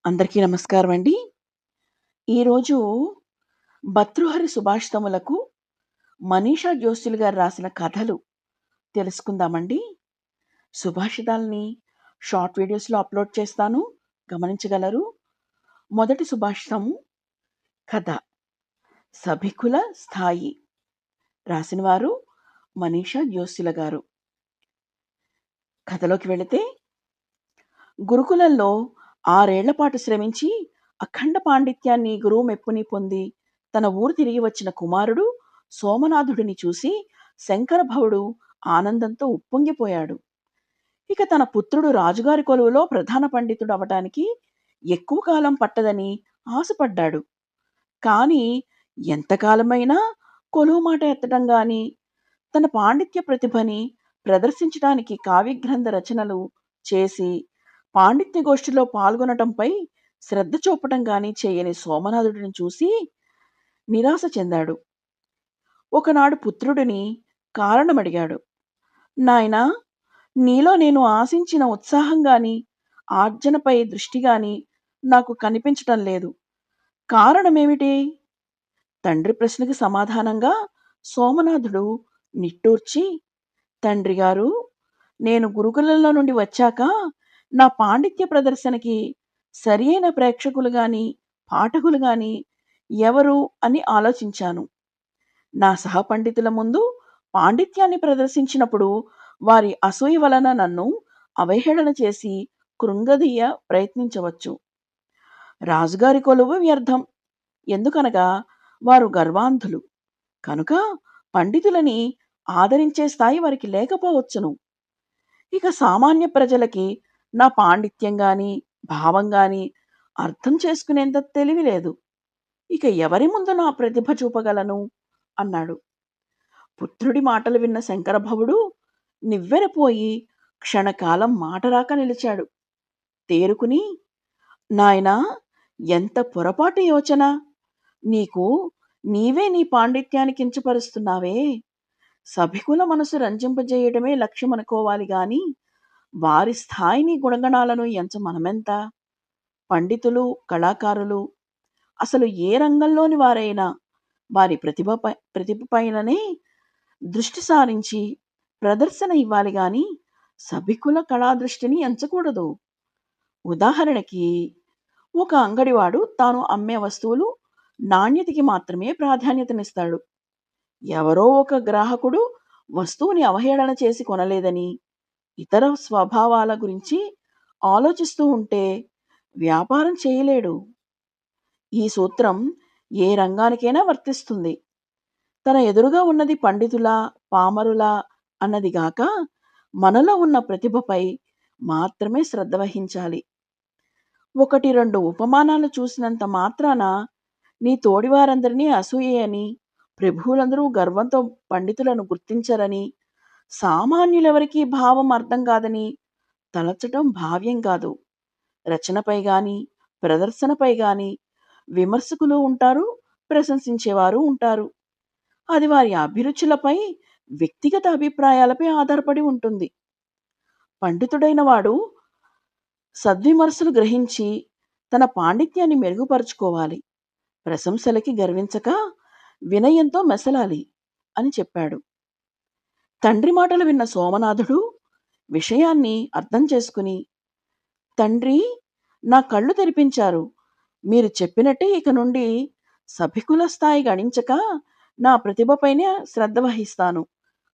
అందరికీ నమస్కారం అండి. ఈరోజు భర్తృహరి సుభాషితములకు మనీషా జోస్యులు గారు రాసిన కథలు తెలుసుకుందామండి. సుభాషితాల్ని షార్ట్ వీడియోస్‌లో అప్‌లోడ్ చేస్తాను. గమనించగలరు. మొదటి సుభాషితము కథ 'సభికుల స్థాయి' రాసినవారు మనీషా జోస్యుల గారు. కథలోకి వెళితే గురుకులంలో 6 ఏళ్ల పాటు శ్రమించి అఖండ పాండిత్యాన్ని గురువు మెప్పుని పొంది తన ఊరు తిరిగి వచ్చిన కుమారుడు సోమనాథుడిని చూసి శంకరభవుడు ఆనందంతో ఉప్పొంగిపోయాడు. ఇక తన పుత్రుడు రాజుగారి కొలువులో ప్రధాన పండితుడు అవటానికి ఎక్కువ కాలం పట్టదని ఆశపడ్డాడు. కానీ ఎంతకాలమైనా కొలువు మాట ఎత్తడం గాని, తన పాండిత్య ప్రతిభని ప్రదర్శించడానికి కావ్యగ్రంథ రచనలు చేసి పాండిత్య గోష్ఠిలో పాల్గొనటంపై శ్రద్ధ చూపటం గాని చేయని సోమనాథుడిని చూసి నిరాశ చెందాడు. ఒకనాడు పుత్రుడిని కారణమడిగాడు. నాయనా, నీలో నేను ఆశించిన ఉత్సాహం గాని, ఆర్జనపై దృష్టి గాని నాకు కనిపించటం లేదు. కారణమేమిటి? తండ్రి ప్రశ్నకి సమాధానంగా సోమనాథుడు నిట్టూర్చి, తండ్రిగారు, నేను గురుకులంలో నుండి వచ్చాక నా పాండిత్య ప్రదర్శనకి సరియైన ప్రేక్షకులు గాని, పాఠకులు గాని ఎవరు అని ఆలోచించాను. నా సహపండితుల ముందు పాండిత్యాన్ని ప్రదర్శించినప్పుడు వారి అసూయ వలన నన్ను అవహేళన చేసి కృంగదీయ ప్రయత్నించవచ్చు. రాజుగారి కొలువు వ్యర్థం. ఎందుకనగా వారు గర్వాంధులు. కనుక పండితులని ఆదరించే స్థాయి వారికి లేకపోవచ్చును. ఇక సామాన్య ప్రజలకి నా పాండిత్యం గాని, భావం గాని అర్థం చేసుకునేంత తెలివి లేదు. ఇక ఎవరి ముందు నా ప్రతిభ చూపగలను అన్నాడు. పుత్రుడి మాటలు విన్న శంకరభవుడు నివ్వెరపోయి క్షణకాలం మాటరాక నిలిచాడు. తేరుకుని, నాయనా, ఎంత పొరపాటు యోచన! నీకు నీవే నీ పాండిత్యాన్ని కించపరుస్తున్నావే. సభికుల మనసు రంజింపజేయడమే లక్ష్యమనుకోవాలి గాని వారి స్థాయిని గుణగణాలను ఎంచమనమెంత? పండితులు, కళాకారులు అసలు ఏ రంగంలోని వారైనా వారి ప్రతిభ పైననే దృష్టి సారించి ప్రదర్శన ఇవ్వాలి గాని సభికుల కళాదృష్టిని ఎంచకూడదు. ఉదాహరణకి ఒక అంగడివాడు తాను అమ్మే వస్తువులు నాణ్యతకి మాత్రమే ప్రాధాన్యతనిస్తాడు. ఎవరో ఒక గ్రాహకుడు వస్తువుని అవహేళన చేసి కొనలేదని, ఇతర స్వభావాల గురించి ఆలోచిస్తూ ఉంటే వ్యాపారం చేయలేడు. ఈ సూత్రం ఏ రంగానికైనా వర్తిస్తుంది. తన ఎదురుగా ఉన్నది పండితులా, పామరులా అన్నదిగాక మనలో ఉన్న ప్రతిభపై మాత్రమే శ్రద్ధ వహించాలి. 1, 2 ఉపమానాలు చూసినంత మాత్రాన నీ తోడివారందరినీ అసూయని, ప్రభువులందరూ గర్వంతో పండితులను గుర్తించరని, సామాన్యులెవరికీ భావం అర్థం కాదని తలచటం భావ్యం కాదు. రచనపై గాని, ప్రదర్శనపై గాని విమర్శకులు ఉంటారు, ప్రశంసించేవారు ఉంటారు. అది వారి అభిరుచులపై, వ్యక్తిగత అభిప్రాయాలపై ఆధారపడి ఉంటుంది. పండితుడైన వాడు సద్విమర్శలు గ్రహించి తన పాండిత్యాన్ని మెరుగుపరుచుకోవాలి. ప్రశంసలకి గర్వించక వినయంతో మెసలాలి అని చెప్పాడు. తండ్రి మాటలు విన్న సోమనాథుడు విషయాన్ని అర్థం చేసుకుని, తండ్రి, నా కళ్ళు తెరిపించారు. మీరు చెప్పినట్టే ఇక నుండి సభికుల స్థాయి గణించక నా ప్రతిభపైనే శ్రద్ధ వహిస్తాను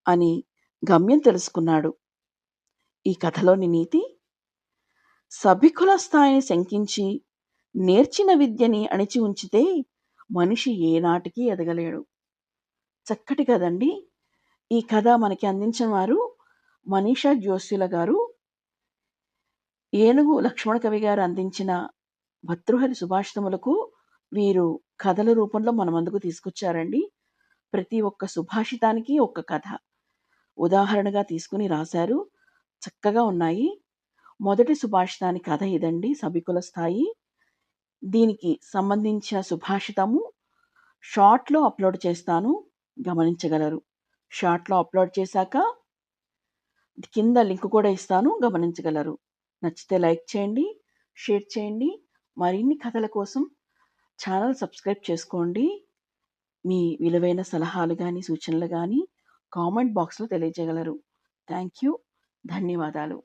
అని గమ్యం తెలుసుకున్నాడు. ఈ కథలోని నీతి, సభికుల స్థాయిని శంకించి నేర్చిన విద్యని అణిచి ఉంచితే మనిషి ఏనాటికి ఎదగలేడు. చక్కటి కదండి. ఈ కథ మనకి అందించిన వారు మనీషా జోస్యుల గారు. ఏనుగు లక్ష్మణ కవి గారు అందించిన భర్తృహరి సుభాషితములకు వీరు కథల రూపంలో మన ముందుకు తీసుకొచ్చారండి. ప్రతి ఒక్క సుభాషితానికి ఒక్క కథ ఉదాహరణగా తీసుకుని రాశారు. చక్కగా ఉన్నాయి. మొదటి సుభాషితాని కథ ఇదండి, సభికుల స్థాయి. దీనికి సంబంధించిన సుభాషితము షార్ట్‌లో అప్‌లోడ్ చేస్తాను. గమనించగలరు. షార్ట్‌లో అప్‌లోడ్ చేశాక కింద లింక్ కూడా ఇస్తాను. గమనించగలరు. నచ్చితే లైక్ చేయండి, షేర్ చేయండి. మరిన్ని కథల కోసం ఛానల్ సబ్స్క్రైబ్ చేసుకోండి. మీ విలువైన సలహాలు గానీ, సూచనలు గానీ కామెంట్ బాక్స్‌లో తెలియజేయగలరు. Thank you. ధన్యవాదాలు.